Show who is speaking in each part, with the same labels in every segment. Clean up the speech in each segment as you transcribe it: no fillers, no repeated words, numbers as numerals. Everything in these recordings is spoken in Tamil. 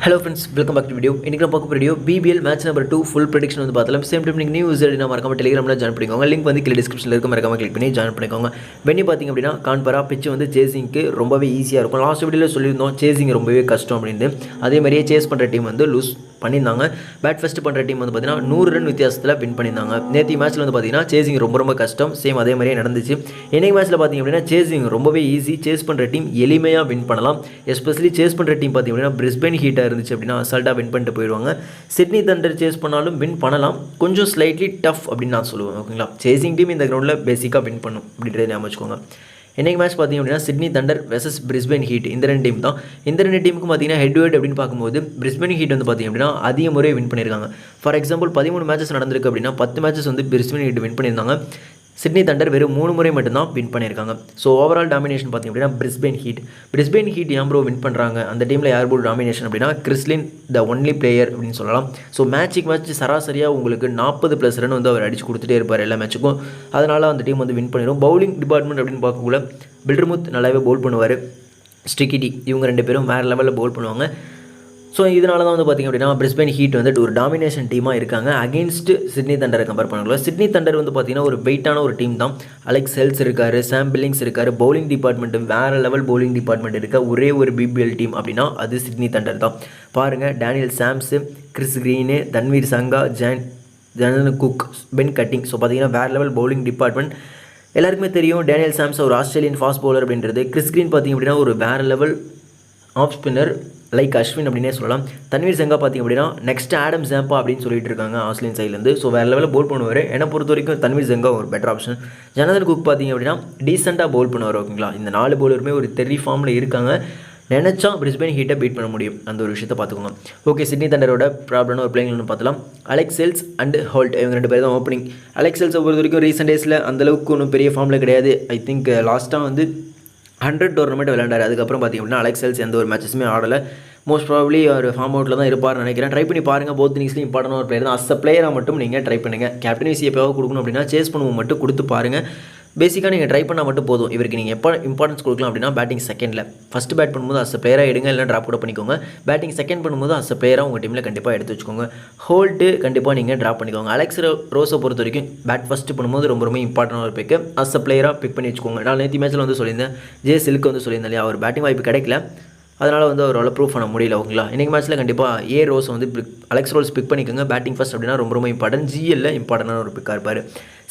Speaker 1: Hello friends, welcome back to video. இன்னைக்கு நம்ம பார்க்க போற video BBL match number 2 full prediction வந்து பார்த்தலாம். சேம் டைம் நீங்க நியூ யூசர் நான் மறக்காம Telegramல ஜாயின் பண்ணிக்கோங்க. லிங்க் வந்து கீழ டிஸ்கிரிப்ஷன்ல இருக்கு, மறக்காம கிளிக் பண்ணி ஜாயின் பண்ணிக்கோங்க. வென்னி பாத்தீங்க அப்படினா கான்பரா பிட்ச் வந்து சேசிங்க்கு ரொம்பவே ஈஸியா இருக்கும். லாஸ்ட் வீடியோல சொல்லியிருந்தோம் சேசிங் ரொம்பவே கஷ்டம் அப்படினு. அதே மாதிரியே சேஸ் பண்ற டீம் வந்து லூஸ் பண்ணியிருந்தாங்க. பேட் ஃபர்ஸ்ட் பண்ணுற டீம் வந்து பார்த்தீங்கன்னா 100 ரன் வித்தியாசத்தில் வின் பண்ணியிருந்தாங்க. நேற்று மேட்ச்சில் வந்து பார்த்தீங்கன்னா சேசிங் ரொம்ப கஷ்டம். சேம் அதே மாதிரியே நடந்துச்சு. இன்னைக்கு மேட்ச்சில் பார்த்தீங்க அப்படின்னா சேசிங் ரொம்பவே ஈஸி. சேஸ் பண்ணுற டீம் எளிமையாக வின் பண்ணலாம். எஸ்பெஷலி சேஸ் பண்ணுற டீம் பார்த்தீங்க அப்படின்னா பிரிஸ்பேன் ஹீட்டாக இருந்துச்சு அப்படின்னா அசால்ட்டாக வின் பண்ணிட்டு போயிடுவாங்க. சிட்னி தண்டர் சேஸ் பண்ணாலும் வின் பண்ணலாம். கொஞ்சம் ஸ்லைட்லி டஃப் அப்படின்னு நான் சொல்லுவேன். ஓகேங்களா, சேசிங் டீம் இந்த கிரௌண்டில் பேசிக்காக வின் பண்ணும் அப்படின்றத ஞாபகம் வச்சுக்கோங்க. இன்றைக்கி மேட்ச் பார்த்திங்க அப்படின்னா Sydney Thunder versus Brisbane heat, இந்த ரெண்டு டீம் தான். இந்த ரெண்டு டீமுக்கும் பார்த்தீங்கன்னா ஹெட் டு ஹெட் அப்படின்னு பார்க்கும்போது பிரிஸ்பேன் ஹீட் வந்து பார்த்திங்க அப்படின்னா அதிக முறை வின் பண்ணியிருக்காங்க. ஃபார் எக்ஸாம்பிள் 13 மேட்சஸ் நடந்திருக்கு அப்படின்னா 10 மேட்சஸ் வந்து பிரிஸ்பேன் ஹீட் வின் பண்ணியிருந்தாங்க. சிட்னி தண்டர் வெறும் 3 முறை மட்டும்தான் வின் பண்ணியிருக்காங்க. ஸோ ஓவரால் டாமினேஷன் பார்த்திங்க அப்படின்னா பிரிஸ்பேன் ஹீட் ஏன் ப்ரோ வின் பண்ணுறாங்க, அந்த டீமில் யார் ப்ரோ டாமினேஷன் அப்படின்னா கிறிஸ்லின் த ஒன்லி பிளேயர் அப்படின்னு சொல்லலாம். ஸோ மேட்சுக்கு மேட்ச் சராசரியாக உங்களுக்கு 40+ ரன் வந்து அவர் அடிச்சு கொடுத்துட்டே இருப்பார் எல்லா மேட்சுக்கும். அதனால் அந்த டீம் வந்து வின் பண்ணிடும். பவுலிங் டிபார்ட்மெண்ட் அப்படின்னு பார்க்கக்குள்ள பில்டர்முத் நல்லாவே பவுல் பண்ணுவார். ஸ்டிக்கிடி இவங்க 2 பேரும் வேறு லெவலில் பவுல் பண்ணுவாங்க. ஸோ இதனால தான் வந்து பார்த்திங்க அப்படின்னா பிரிஸ்பேன் ஹீட் வந்துட்டு ஒரு டாமினேஷன் டீமாக இருக்காங்க அகேன்ஸ்ட் சிட்னி தண்டரை கம்பேர் பண்ணலாம். சிட்னி தண்டர் வந்து பார்த்திங்கன்னா ஒரு வெயிட்டான ஒரு டீம் தான். அலெக்ஸ் ஹெல்ஸ் இருக்கார், சாம் பில்லிங்ஸ் இருக்கார். பவுலிங் டிபார்ட்மெண்ட்டு வேறு லெவல் பவுலிங் டிபார்ட்மெண்ட் இருக்க ஒரே ஒரு BBL டீம் அப்படின்னா அது சிட்னி தண்டர் தான். பாருங்கள், Daniel Sams, Chris Green, Tanveer Sangha, ஜனன் குக், பென் கட்டிங். ஸோ பார்த்திங்கன்னா வேறு லெவல் பவுலிங் டிபார்ட்மெண்ட். எல்லாருக்குமே தெரியும் டேனியல் சாம்ஸ் ஒரு ஆஸ்திரேலியன் ஃபாஸ்ட் பவுலர் அப்படின்றது. கிறிஸ் கிரீன் பார்த்திங்க அப்படின்னா ஒரு வேறு level of spinner like Ashwin அப்படின்னே சொல்லலாம். தன்வீர் சங்கா பார்த்திங்க அப்படின்னா நெக்ஸ்ட் ஆடம் ஜாம்பா அப்படின்னு சொல்லிட்டு இருக்காங்க ஆஸ்திரேலியன் சைட்லேருந்து. ஸோ வேறு லெவலில் பவுல் பண்ணுவார். என்னை பொறுத்த வரைக்கும் தன்வீர் சங்கா ஒரு பெட்டர் ஆப்ஷன். ஜனதன் குக் பார்த்திங்க அப்படின்னா டீசெண்டாக பவுல் பண்ணுவார். ஓகேங்களா, இந்த 4 பவுலருமே ஒரு தெரி ஃபார்மில் இருக்காங்க. நினச்சா பிரிஸ்பேன் ஹீட்டை பீட் பண்ண முடியும், அந்த ஒரு விஷயத்தை பார்த்துக்கோங்க. ஓகே, சிட்னி தண்டரோட ப்ராப்ளம்னு ஒரு பிளேயிங்னு பார்த்தலாம். அலெக்ஸ் ஹெல்ஸ் அண்ட் ஹோல்ட் இவங்க 2 பேர் தான் ஓப்பனிங். அலெக்ஸ் ஹெல்ஸை பொறுத்த வரைக்கும் ரீசெண்ட் டேஸில் அந்தளவுக்கு ஒன்றும் பெரிய ஃபார்மில் கிடையாது. ஐ திங்க் லாஸ்ட்டாக வந்து 100 டோர்னமெண்ட் விளையாண்டார். அதுக்கப்புறம் பார்த்திங்க அப்படின்னா அலெக்ஸ் ஹெல்ஸ் எந்த ஒரு மேட்சஸுமே ஆடலை. மோஸ்ட் ப்ராபப்ளி ஒரு ஃபார்ம் அவுட்டில் தான் இருப்பார்னு நினைக்கிறேன். ட்ரை பண்ணி பாருங்கள். போத் இன்னிங்ஸ்லையும் இம்பார்ட்டன்ட் ஒரு பிளேயர் தான். அஸ் பிளேயராக மட்டும் நீங்கள் ட்ரை பண்ணுங்கள். கேப்டன்சி எப்போவாக கொடுக்கணும் அப்படின்னா சேஸ் பண்ணுவோம் மட்டும் கொடுத்து பாருங்கள். பேசிக்காக நீங்கள் ட்ரை பண்ணால் மட்டும் போதும். இவருக்கு நீங்கள் எப்போ இம்பார்ட்டன்ஸ் கொடுக்கலாம் அப்படின்னா பேட்டிங் செகண்டில். ஃபஸ்ட்டு பேட் பண்ணும்போது அஸ் பிளேயராக எடுங்க, இல்லை ட்ராப் கூட பண்ணிக்கோங்க. பேட்டிங் செகண்ட் பண்ணும்போது அஸ் பிளேயராக உங்கள் டீமில் கண்டிப்பாக எடுத்து வச்சுக்கோங்க. ஹோல்ட்டு கண்டிப்பாக நீங்கள் ட்ராப் பண்ணிக்கோங்க. அலெக்ஸ் ரோஸை பொறுத்த வரைக்கும் பேட் ஃபஸ்ட்டு பண்ணும்போது ரொம்ப இம்பார்ட்டன்ட் ஒரு பிக்கு. அஸ் பிளேயராக பிக் பண்ணி வச்சுக்கோங்க. நான் நேற்று மேட்ச்சில் வந்து சொல்லியிருந்தேன், ஜே சில்க்கு வந்து சொல்லியிருந்தேன் இல்லையா, அவர் பேட்டிங் வாய்ப்பு கிடைக்கல, அதனால் வந்து அவரால் ப்ரூவ் பண்ண முடியல. ஓகேங்களா, இன்றைக்கி மேட்ச்சில் கண்டிப்பாக ரோஸ் வந்து அலெக்ஸ் ரோஸ் பிக் பண்ணிக்கோங்க. பேட்டிங் ஃபஸ்ட் அப்படின்னா ரொம்ப இம்பார்ட்டன்ட். GL இம்பார்ட்டண்டான ஒரு பிக்காக இருப்பார்.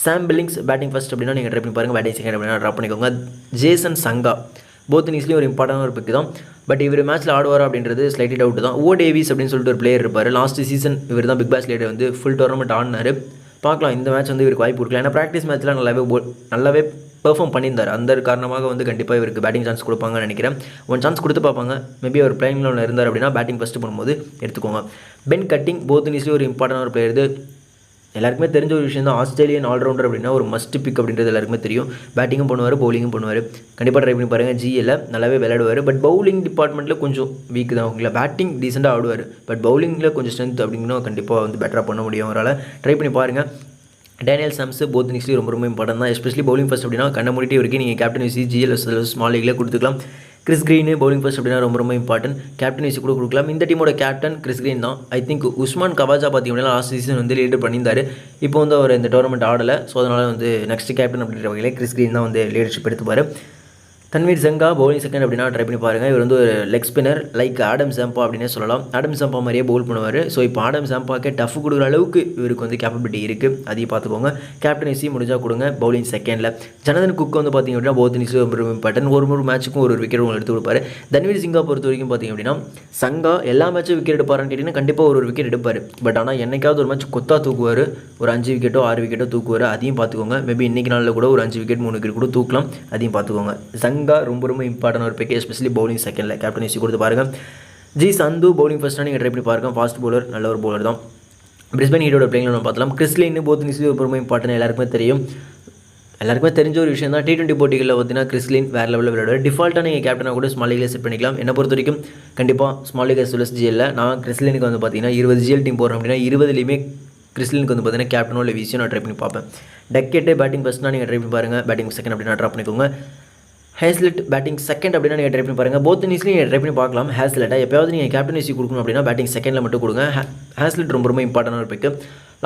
Speaker 1: சாம் பில்லிங்ஸ் பேட்டிங் ஃபஸ்ட் அப்படின்னா நீங்கள் ட்ரை பண்ணி பாருங்கள். பேட்டிங் செகண்ட் அப்படின்னா ட்ராப் பண்ணிக்கோங்க. ஜேசன் சங்கா போத் இன்னிங்ஸ்லேயும் ஒரு இம்பார்ட்டன்ட் ஒரு பிக் தான். பட் இவர் மேட்ச்சில் ஆடுவார் அப்படின்றது ஸ்லைட்லி டவுட் தான். டேவிஸ் அப்படின்னு சொல்லிட்டு ஒரு பிளேயர் இருப்பார். லாஸ்ட் சீசன் இவர் தான் பிக் பாஸ் லீடர் வந்து ஃபுல் டோர்னமெண்ட் ஆடினார். பார்க்கலாம் இந்த மேட்ச் வந்து இவருக்கு வாய்ப்பு கொடுக்கலாம். ஏன்னா ப்ராக்டிஸ் மேட்ச்சில் நல்லாவே பெர்ஃபார்ம் பண்ணியிருந்தார். அந்த காரணமாக வந்து கண்டிப்பாக இவருக்கு பேட்டிங் சான்ஸ் கொடுப்பாங்கன்னு நினைக்கிறேன். ஒன் சான்ஸ் கொடுத்து பார்ப்பாங்க. மேபி அவர் பிளேயிங் லெவலில் இருந்தார் அப்படின்னா பேட்டிங் ஃபஸ்ட்டு பண்ணும்போது எடுத்துக்கோங்க. பென் கட்டிங் போத் இன்னிங்ஸ்லேயும் ஒரு இம்பார்ட்டன்ட் ஒரு பிளேயர். இது எல்லாருக்குமே தெரிஞ்ச ஒரு விஷயம் தான். ஆஸ்திரேலியன் ஆல்ரவுண்டர் அப்படின்னா ஒரு மஸ்ட் பிக் அப்படின்றது எல்லாருக்குமே தெரியும். பேட்டிங்கும் பண்ணுவார், பவுலிங்கும் பண்ணுவார். கண்டிப்பாக ட்ரை பண்ணி பாருங்கள். GL நல்லாவே விளையாடுவார். பட் பவுலிங் டிபார்ட்மெண்ட்டில் கொஞ்சம் வீக் தான். அவங்கள பேட்டிங் டீசெண்டாக ஆடுவார். பட் பவுலிங்கில் கொஞ்சம் ஸ்ட்ரென்த் அப்படின்னா கண்டிப்பாக வந்து பெட்டராக பண்ண முடியும் அவரால். ட்ரை பண்ணி பாருங்கள். டேனியல் சாம்ஸ் போத் இன்னிங்ஸ்லேயும் ரொம்ப இம்பார்ட்டன்ட் தான். எஸ்பெஷலி பவுலிங் ஃபஸ்ட் அப்படின்னா கண்ண மூடிட்டே வரைக்கும் நீங்கள் கேப்டன்சி GL ஸ்மால் லீக்லேயே கொடுத்துக்கலாம். கிறிஸ் கிரீனு பவுலிங் ஃபஸ்ட் அப்படின்னா ரொம்ப இம்பார்ட்டன்ட். கேப்டன்சி கூட கொடுக்கலாம். இந்த டீமோட கேப்டன் கிறிஸ் கிரீன் தான். ஐ திங்க் உஸ்மான் கவாஜா பார்த்தீங்கன்னா லாஸ்ட் சீசன் வந்து லீடர் பண்ணியிருந்தார். இப்போ வந்து அவர் இந்த டோர்னமெண்ட் ஆடலை. ஸோ அதனால் வந்து நெக்ஸ்ட் கேப்டன் அப்படின்ற வகையில் கிறிஸ் கிரீன் தான் வந்து லீடர்ஷிப் எடுத்துப்பார். தன்வீர் சங்கா பவுலிங் செகண்ட் அப்படின்னா ட்ரை பண்ணி பாருங்கள். இவர் வந்து ஒரு leg spinner like Adam Zampa அப்படின்னே சொல்லலாம். ஆடம் ஜாம்பா மாதிரியே பவுல் பண்ணுவார். ஸோ இப்போ ஆடம் ஜாம்பாக்கே டஃப் கொடுக்குற அளவுக்கு இவருக்கு வந்து கேப்பபிலிட்டி இருக்குது. அதையும் பார்த்துக்கோங்க. கேப்டன்சி முடிஞ்சால் கொடுங்க பவுலிங் செகண்டில். ஜனதன் குக் வந்து பார்த்திங்க அப்படின்னா போத் இன்னிங்ஸில் ரொம்ப இம்பார்ட்டன்ட். ஒரு மேட்ச்சுக்கும் ஒரு விக்கெட் உங்களுக்கு எடுத்து கொடுப்பாரு. தன்வீர் சிங்கா பொறுத்த வரைக்கும் பார்த்திங்க அப்படின்னா சங்கா எல்லா மேட்சும் விக்கெட் எடுப்பாருன்னு கேட்டிங்கன்னா கண்டிப்பாக ஒரு விக்கெட் எடுப்பார். பட் ஆனால் என்னைக்காவது ஒரு மேட்ச் கொத்தா தூக்குவார். ஒரு 5 விக்கெட்டோ 6 விக்கெட்டோ தூக்குவார். அதையும் பார்த்துக்கோங்க. மேபி இன்றைக்கி நாளில் கூட ஒரு 5 விக்கெட் 3 விக்கெட் கூட தூக்கலாம். அதையும் பார்த்துக்கோங்க. சங்கா ரொம்ப இம்பார்ட்டன்ட் ஒரு பிக். எஸ்பெஷலி பவுலிங் செகண்டில் கேப்டன்சி கொடுத்து பாருங்கள். சந்து பவுலிங் ஃபஸ்ட்டாக நீங்கள் ட்ரை பண்ணி பாருங்கள். ஃபாஸ்ட் பவுலர், நல்ல ஒரு பவுலர் தான். பிரிஸ்பேன் ஹீட்டோட பிளேயிங் நம்ம பார்த்தலாம். கிறிஸ்லின் போத் இன்னிங்ஸ்லேயும் ரொம்ப இம்பார்ட்டன்ட். எல்லாருக்குமே தெரிஞ்ச ஒரு விஷயம் தான். T20 போட்டிகளில் பார்த்தீங்கன்னா கிறிஸ்லின் வேறு லெவலில் விளையாடுவார். டிஃபால்ட்டாக நீங்கள் கேப்டனாக கூட ஸ்மால் லீகில் செட் பண்ணிக்கலாம். என்னை பொறுத்த வரைக்கும் கண்டிப்பாக ஸ்மால் லீக் +, GL நான் கிறிஸ்லினுக்கு வந்து பார்த்தீங்கன்னா 20 GL டீம் போடுறேன் அப்படின்னா 20லையுமே கிறிஸ்லினுக்கு வந்து பார்த்தீங்கன்னா கேப்டனோ இல்லை விசியோ நான் ட்ரை பண்ணி பார்ப்பேன். டக்கெட்டு பேட்டிங் ஃபஸ்ட்னா நீங்கள் ட்ரை பண்ணி பாருங்கள். பேட்டிங் செகண்ட் அப்படின்னா ட்ராப் பண்ணிக்கோங்க. ஹேஸ்லெட் பேட்டிங் செகண்ட் அப்படின்னா நீங்கள் ட்ரை பண்ணி பாருங்கள். போத் இன்னிங்ஸ்லையும் நீங்கள் ட்ரை பண்ணி பார்க்கலாம். ஹேஸ்லெட்டை எப்போயாவது நீங்கள் கேப்டன்சி கொடுக்கணும் அப்படின்னா பேட்டிங் செகண்டில் மட்டும் கொடுங்க. ஹேஸ்லெட் ரொம்ப ரொம்ப இம்பார்ட்டண்டான ஒரு பிக்கு.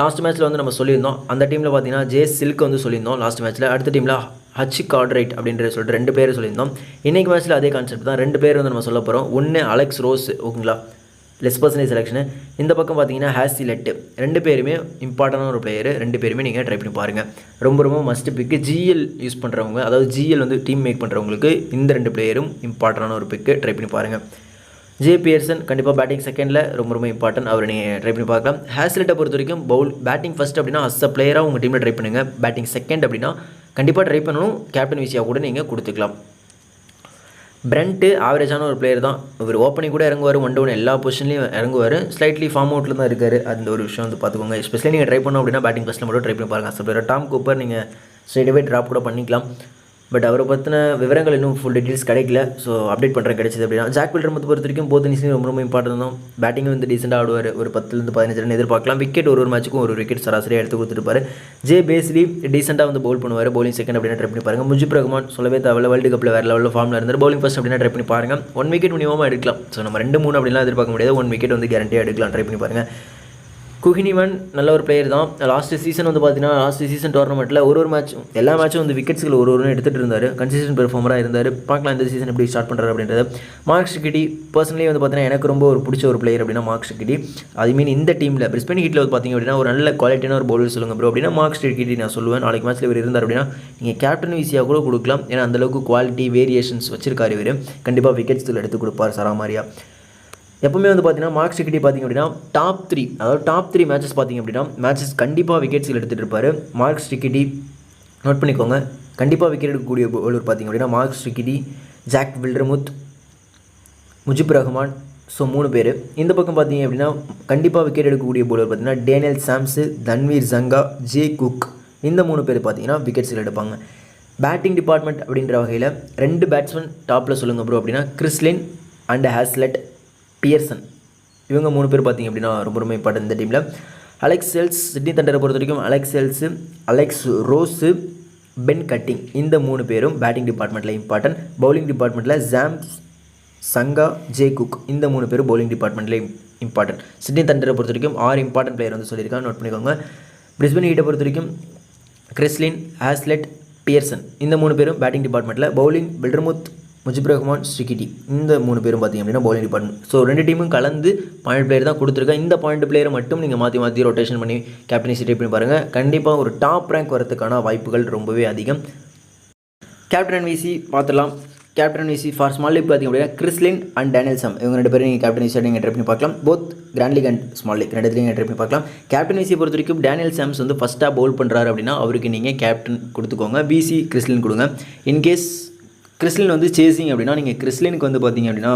Speaker 1: லாஸ்ட் மேட்ச்சில் வந்து நம்ம சொல்லியிருந்தோம். அந்த டீமில் பார்த்தீங்கன்னா ஜே சில்க் வந்து சொல்லியிருந்தோம் லாஸ்ட் மேட்ச்சில். அடுத்த டீமில் ஹச் கார்ட்ரைட் அப்படின்ற சொல்லிட்டு 2 பேர் சொல்லியிருந்தோம். இன்றைக்கி மேட்ச்சில் அதே கான்செப்ட் தான். 2 பேர் வந்து நம்ம சொல்ல போகிறோம். ஒன்று அலெக்ஸ் ரோஸ், ஓகேங்களா, லெஸ் பர்சன்டேஜ் செலெக்ஷனு. இந்த பக்கம் பார்த்தீங்கன்னா ஹேசிலெட்டு. 2 பேருமே இம்பார்ட்டண்டான ஒரு பிளேயர். 2 பேருமே நீங்கள் ட்ரை பண்ணி பாருங்கள். ரொம்ப ரொம்ப மஸ்ட் பிக்கு. ஜிஎல் யூஸ் பண்ணுறவங்க, அதாவது ஜிஎல் வந்து டீம் மேக் பண்ணுறவங்களுக்கு இந்த 2 பிளேயரும் இம்பார்ட்டண்டான ஒரு பிக்கு. ட்ரை பண்ணி பாருங்கள். ஜே பியர்சன் கண்டிப்பாக பேட்டிங் செகண்டில் ரொம்ப ரொம்ப இம்பார்ட்டன்ட். அவர் நீங்கள் ட்ரை பண்ணி பார்க்கலாம். ஹேஸ்லெட்டை பொறுத்த வரைக்கும் பேட்டிங் ஃபஸ்ட் அப்படின்னா அஸ் அ பிளேயராக உங்கள் டீமில் ட்ரை பண்ணுங்கள். பேட்டிங் செகண்ட் அப்படின்னா கண்டிப்பாக ட்ரை பண்ணணும். கேப்டன் விசியாக கூட நீங்கள் கொடுத்துக்கலாம். பிரெண்ட்டு ஆவரேஜான ஒரு பிளேயர் தான். இவர் ஓப்பனிங் கூட இறங்குவார், 1 டவுன் எல்லா பொசிஷன்லையும் இறங்குவார். ஸ்லைட்லி ஃபார்ம் அவுட்டில் தான் இருக்கார். அந்த ஒரு விஷயம் வந்து பார்த்துக்கோங்க. எஸ்பெஷலி நீங்கள் ட்ரை பண்ணோம் அப்படின்னா பேட்டிங் ஃபஸ்ட்டில் மட்டும் ட்ரை பண்ணி பாருங்கள். அஸ் பிளேயர் டாம் கூப்பர் நீங்கள் ஸ்ட்ரைட்டாகவே ட்ராப் கூட பண்ணிக்கலாம். பட் அவரை பற்றின விவரங்கள் இன்னும் ஃபுல் டீட்டெயில்ஸ் கிடைக்கல. ஸோ அப்டேட் பண்ணுறேன் கிடைச்சது அப்படின்னா. ஜாக் வில்டர்மத் பொறுத்த வரைக்கும் போத் இன்னிங்ஸ்லையும் ரொம்ப ரொம்ப இம்பார்ட்டன் தான். பேட்டிங்கும் வந்து டீசெண்டாக ஆடுவார். ஒரு 10-15 ரன் எதிர்பார்க்கலாம். விக்கெட் ஒரு மேட்ச்சுக்கும் ஒரு விக்கெட் சராசரியாக எடுத்து கொடுத்துருப்பாரு. ஜே பேஸ்லி டீசெண்டாக வந்து பவுல் பண்ணுவார். பவுலிங் செகண்ட் அப்படின்னா ட்ரை பண்ணி பாருங்கள். முஜிப் ரஹ்மான் சொல்லவே தேவையில்ல, வேர்ல்டு கப்பில் வேறு லெவலில் ஃபார்மில் இருந்தார். பவுலிங் ஃபஸ்ட் அப்படின்னா ட்ரை பண்ணி பாருங்கள். 1 விக்கெட் மினிமமாக எடுக்கலாம். ஸோ நம்ம 2-3 அப்படிலாம் எதிர்பார்க்க முடியாது. 1 விக்கெட் வந்து கேரண்டியாக எடுக்கலாம். ட்ரை பண்ணி பாருங்கள். குஹினிமன் நல்ல ஒரு பிளேயர் தான். லாஸ்ட் சீசன் வந்து பார்த்தீங்கன்னா லாஸ்ட் சீசன் டோர்னமெண்ட்டில் ஒரு மேட்சும் எல்லா மேட்சும் வந்து விக்கெட்ஸ்கள் ஒரு எடுத்துகிட்டு இருந்தார். கன்சிஸ்டன்ட் பெர்ஃபார்மராக இருந்தார். பார்க்கலாம் இந்த சீசன் எப்படி ஸ்டார்ட் பண்ணுறாரு அப்படின்றது. மார்க் ஸ்ட்ரிகிட்டி பர்சனலி வந்து பார்த்தீங்கன்னா எனக்கு ரொம்ப ஒரு பிடிச்ச ஒரு பிளேயர் அப்படின்னா மார்க் ஸ்ட்ரிகிட்டி. ஐ மீன் இந்த டீமில் பிரிஸ்பேன் ஹீட்டில் வந்து பார்த்தீங்க அப்படின்னா ஒரு நல்ல குவாலிட்டியான ஒரு பவுலர் சொல்லுங்கள் ப்ரோ அப்படின்னா மார்க் ஸ்ட்ரிகிட்டி நான் சொல்லுவேன். நாளைக்கு மேட்ச்சில் இவர் இருந்தார் அப்படின்னா நீங்கள் கேப்டன் விசியாக கூட கொடுக்கலாம். ஏன்னா அந்தளவுக்கு குவாலிட்டி வேரியேஷன்ஸ் வச்சிருக்காரு இவர். கண்டிப்பாக விக்கெட்ஸ்கள் எடுத்து கொடுப்பார் சராமாரியா. எப்பவுமே வந்து பார்த்தீங்கன்னா மார்க் ஸ்ட்ரிகிட்டி பார்த்திங்க அப்படின்னா டாப் த்ரீ மேட்சஸ் பார்த்திங்க அப்படின்னா மேட்சஸ் கண்டிப்பாக விக்கெட்ஸில் எடுத்துகிட்டு இருப்பார். மார்க் ஸ்ட்ரிகிட்டி நோட் பண்ணிக்கோங்க. கண்டிப்பாக விக்கெட் எடுக்கக்கூடிய பவுலர் பார்த்திங்க அப்படின்னா Mark Steketee, Jack Wildermuth, Mujeeb Rahman. So 3 பேர். இந்த பக்கம் பார்த்திங்க அப்படின்னா கண்டிப்பாக விக்கெட் எடுக்கக்கூடிய பவுலர் பார்த்திங்கன்னா Daniel Sams, Tanveer Sangha, J Cook. இந்த 3 பேர் பார்த்திங்கன்னா விக்கெட்ஸில் எடுப்பாங்க. பேட்டிங் டிபார்ட்மெண்ட் அப்படின்ற வகையில் 2 பேட்ஸ்மேன் டாப்பில் சொல்லுங்கள் ப்ரோ அப்படின்னா கிறிஸ்லின் அண்ட் ஹேஸ்லெட், பியர்சன். இவங்க 3 பேர் பார்த்திங்க அப்படின்னா ரொம்ப ரொம்ப இம்பார்ட்டன் இந்த டீமில். அலெக்ஸ் செல்ஸ், சிட்னி தண்டரை பொறுத்த வரைக்கும் Alex cells, Alex rose, pen cutting. இந்த 3 பேரும் பேட்டிங் டிபார்ட்மெண்ட்டில் இம்பார்ட்டன். பவுலிங் டிபார்ட்மெண்ட்டில் ஜாம்ஸ், சங்கா, ஜே குக். இந்த 3 பேரும் பவுலிங் டிபார்ட்மெண்ட்டில் இம்பார்ட்டன். சிட்னி தண்டரை பொறுத்த வரைக்கும் 6 இம்பார்ட்டன்ட் பிளேயர் வந்து சொல்லியிருக்காங்க. நோட் பண்ணிக்கோங்க. பிரிஸ்பேன் ஹீட்டை பொறுத்த வரைக்கும் கிறிஸ்லின், ஹேஸ்லெட், பியர்சன். இந்த 3 பேரும் பேட்டிங் டிபார்ட்மெண்ட்டில். Bowling Wildermuth, Mujeeb Rahman, Steketee. இந்த 3 பேரும் பார்த்திங்க அப்படின்னா பவுலிங் டிபார்ட்மெண்ட். ஸோ 2 டீமும் கலந்து பாயிண்ட் பிளேயர் தான் கொடுத்துருக்கேன். இந்த பாயிண்ட் பிளேயரை மட்டும் நீங்கள் மாற்றி ரொட்டேஷன் பண்ணி கேப்டன்சி ட்ரை பண்ணி பாருங்கள். கண்டிப்பாக ஒரு டாப் ரேங்க் வரதுக்கான வாய்ப்புகள் ரொம்பவே அதிகம். கேப்டன் விசி பார்த்துலாம். Captain VC for small league பார்த்திங்க அப்படின்னா கிறிஸ்லின் அண்ட் டேனியல் சாம். இவங்க 2 பேரும் நீங்கள் கேப்டன் விசியாக நீங்கள் ட்ரை பண்ணி பார்க்கலாம். Both grand league and small league 2 நீங்கள் ட்ரை பண்ணி பார்க்கலாம். கேப்டன் விசியை பொறுத்த வரைக்கும் டேனியல் சாம்ஸ் வந்து ஃபஸ்ட்டாக பவுல் பண்ணுறாரு அப்படின்னா அவருக்கு நீங்கள் கேப்டன் கொடுத்துக்கோங்க. பிசி கிறிஸ்லின் கொடுங்க. இன்கேஸ் கிறிஸ்லின் வந்து சேசிங் அப்படின்னா நீங்கள் கிறிஸ்லினுக்கு வந்து பார்த்தீங்க அப்படின்னா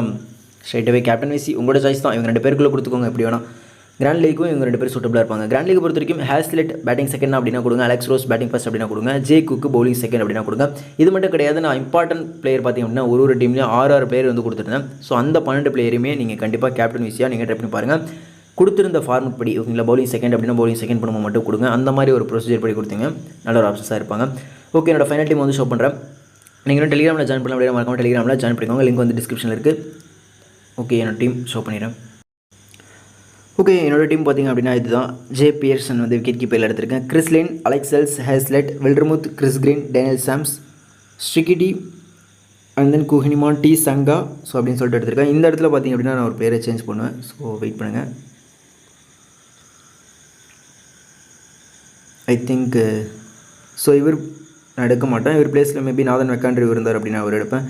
Speaker 1: ஸ்ட்ரைட்டாகவே கேப்டன் விசி உங்களோட சாய்ஸ் தான். இவங்க 2 பேருக்குள்ளே கொடுத்துக்கோங்க எப்படி வேணால். கிராண்ட் லீக்கும் இவங்க 2 பேர் சூட்டபிளாக இருப்பாங்க. கிராண்ட் லீக் பொறுத்த வரைக்கும் ஹேஸ்லெட் பேட்டிங் செகண்ட் அப்படின்னா கொடுங்க. அலெக்ஸ் ரோஸ் பேட்டிங் ஃபர்ஸ்ட் அப்படின்னா கொடுங்க. ஜே குக்கு பவுலிங் செகண்ட் அப்படின்னா கொடுங்க. இது மட்டும் கிடையாது, நான் இம்பார்ட்டன்ட் பிளேயர் பார்த்திங்க அப்படின்னா ஒரு டீம்லேயும் 6 பிளேயர் வந்து கொடுத்துருந்தேன். ஸோ அந்த 12 பிளேயருமே நீங்கள் கண்டிப்பாக கேப்டன் விசியாக நீங்கள் ட்ரை பண்ணி பாருங்கள். கொடுத்துருந்த ஃபார்மெட் படி ஓகேங்களா. பவுலிங் செகண்ட் அப்படின்னா பவுலிங் செகண்ட் பண்ணும்போது மட்டும் கொடுங்க. அந்த மாதிரி ஒரு ப்ரொசீஜர் படி கொடுத்தீங்க நல்ல ஒரு ஆப்ஷன்ஸாக இருப்பாங்க. ஓகே, என்னோட ஃபைனல் டீம் வந்து ஷோ பண்ணுறேன். நீங்கள் டெலிகிராமில் ஜாயின் பண்ணலாம் அப்படியே மறக்காம டெலிகிராமில் ஜாயின் பண்ணிக்கோங்க. லிங்க் வந்து டிஸ்கிரிப்ஷனில் இருக்குது. ஓகே, என்னோட டீம் ஷோ பண்ணிடுறேன். ஓகே, என்னோடய டீம் பார்த்திங்க அப்படின்னா இதுதான். ஜே பியர்சன் வந்து விக்கெட் கீப்பரில் எடுத்திருக்கேன். Chris Lynn, Alex Hales, Hazlett, Wildermuth, Chris Green, Daniel Sams, Steketee and then Kuhnemann, T Sangha. So அப்படின்னு சொல்லிட்டு எடுத்திருக்கேன். இந்த இடத்துல பார்த்திங்க அப்படின்னா நான் ஒரு பேரை சேஞ்ச் பண்ணுவேன். ஸோ வெயிட் பண்ணுங்கள். ஐ திங்க் ஸோ இவர் நான் எடுக்க மாட்டேன். இவர் பிளேஸில் மேபி நாதன் வெக்காண்ட்ரி இருந்தார் அப்படின்னா அவர் எடுப்பேன்.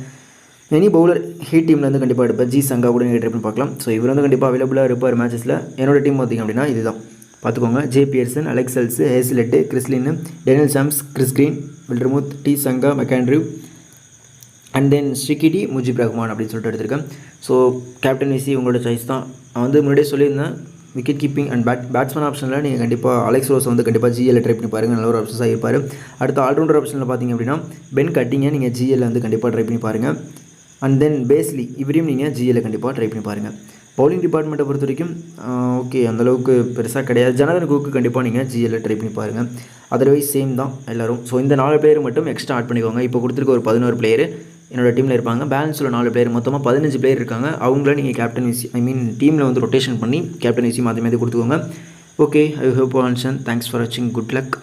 Speaker 1: எனி பவுலர் ஹீட் டீம்லேருந்து கண்டிப்பாக எடுப்பேன். ஜி சங்கா கூட நீங்கள் ட்ரை பண்ணி பார்க்கலாம். ஸோ இவர் வந்து கண்டிப்பாக அவைலபிளாக இருப்பார் மேட்சஸில். என்னோடய டீம் பார்த்திங்க அப்படின்னா இதுதான் பார்த்துக்கோங்க. J Pearson, Alex Hales, Hazlett, Chris Lynn, Daniel Sams, Chris Green, Wildermuth, T Sangha, McAndrew and then Steketee, Mujeeb Rahman அப்படின்னு சொல்லிட்டு எடுத்திருக்கேன். ஸோ கேப்டன் விசி உங்களோட சாய்ஸ் தான். நான் வந்து முன்னாடியே சொல்லியிருந்தேன் விக்கெட் கீப்பிங் அண்ட் பேட்ஸ்மேன் ஆப்ஷனில் நீங்கள் கண்டிப்பாக அலெக்ஸ் ரோஸ் வந்து கண்டிப்பாக ஜிஎல் ட்ரை பண்ணி பாருங்கள். நல்ல ஒரு ஆப்ஷன்ஸாக இருப்பார். அடுத்த ஆல்ரவுண்டர் ஆப்ஷனில் பார்த்திங்க அப்படின்னா பென் கட்டிங்கை நீங்கள் ஜிஎல் வந்து கண்டிப்பாக ட்ரை பண்ணி பாருங்கள். அண்ட் தென் பேஸ்லி இவரையும் நீங்கள் ஜிஎல்லை கண்டிப்பாக ட்ரை பண்ணி பாருங்கள். பவுலிங் டிபார்ட்மெண்ட்டை பொறுத்த வரைக்கும் ஓகே அந்தளவுக்கு பெருசாக கிடையாது. ஜனதன் குக்கு கண்டிப்பாக நீங்கள் ஜிஎல்லை ட்ரை பண்ணி பாருங்கள். அதர்வைஸ் சேம் தான் எல்லோரும். ஸோ இந்த 4 பிளேயர் மட்டும் எக்ஸ்ட்ரா ஆட் பண்ணிக்கோங்க. இப்போ கொடுத்துருக்க ஒரு 11 பிளேயர் என்னோட டீமில் இருப்பாங்க. பேலன்ஸ் உள்ள 4 பிளேயர் மொத்தமாக 15 பிளேயர் இருக்காங்க. அவங்கள நீங்கள் கேப்டன் விசி டீமில் வந்து ரொட்டேஷன் பண்ணி கேப்டன் விசி மாற்றி மாற்றி கொடுத்துக்கோங்க. ஓகே, ஐ ஹோப் ஆன்சன். தேங்க்ஸ் ஃபார் வாட்சிங். Good luck.